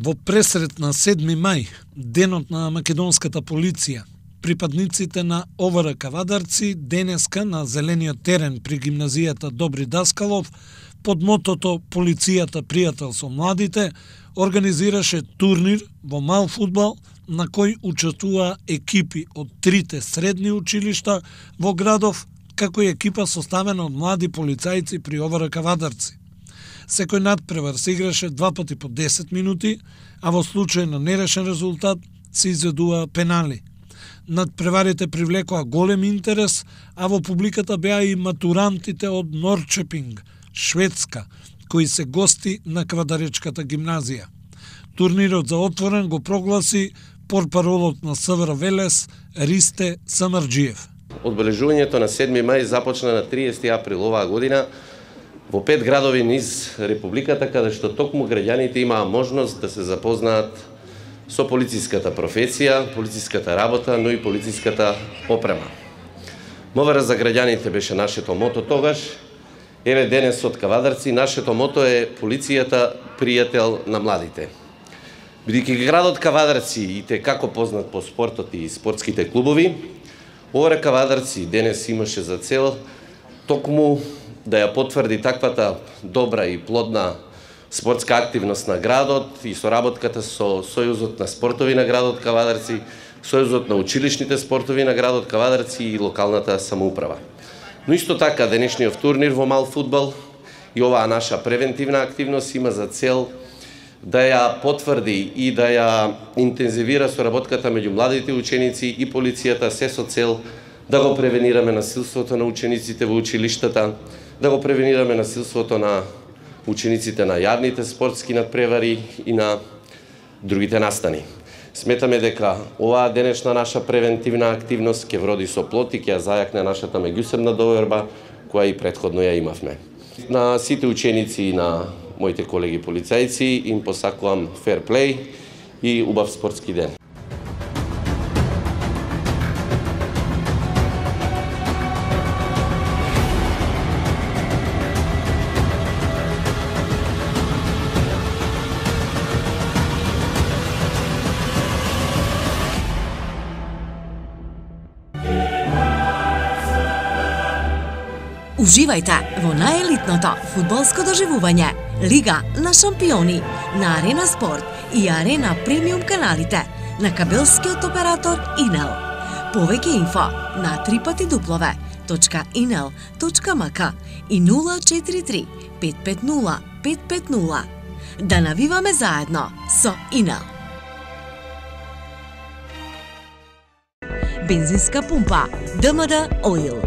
Во пресрет на 7 мај, денот на македонската полиција, припадниците на ОВР Кавадарци денеска на зелениот терен при гимназијата Добри Даскалов под мотото Полицијата пријател со младите организираше турнир во мал фудбал на кој учествуваа екипи од трите средни училишта во градов, како и екипа составена од млади полицајци при ОВР Кавадарци. Секој надпревар се играше 2 пати по 10 минути, а во случај на нерешен резултат се изведуваа пенали. Надпреварите привлекоа голем интерес, а во публиката беа и матурантите од Норчепинг, Шведска, кои се гости на Квадаречката гимназија. Турнирот за отворен го прогласи портпаролот на СВР Велес Ристе Самарџиев. Одбележувањето на 7 мај започна на 30 април оваа година во 5 градови низ Републиката, каде што токму граѓаните имаа можност да се запознаат со полициската професија, полициската работа, но и полициската опрема. МВР за граѓаните беше нашето мото тогаш. Еве денес од Кавадарци нашето мото е Полицијата пријател на младите. Бидејќи градот Кавадарци и те како познат по спортот и спортските клубови, ОВР Кавадарци денес имаше за цел токму да ја потврди таквата добра и плодна спортска активност на градот и соработката со Сојузот на спортови на градот Кавадарци, Сојузот на училишните спортови на градот Кавадарци и локалната самоуправа. Но исто така денешниот турнир во мал фудбал и оваа наша превентивна активност има за цел да ја потврди и да ја интензивира соработката меѓу младите ученици и полицијата, се со цел да го превенираме насилството на учениците во училиштата, да го превенираме насилството на учениците на јавните спортски надпревари и на другите настани. Сметаме дека оваа денешна наша превентивна активност ќе вроди со плод и ќе ја зајакне нашата меѓусебна доверба, која и претходно ја имавме. На сите ученици и на моите колеги полицајци им посакувам фер плей и убав спортски ден. Уживајте во најелитното фудбалско доживување Лига на шампиони на Арена Спорт и Арена Премиум каналите на кабелскиот оператор Инел. Повеќе инфо на www.inel.mk и 043 550 550. Да навиваме заедно со Инел. Бензинска пумпа ДМД Оил.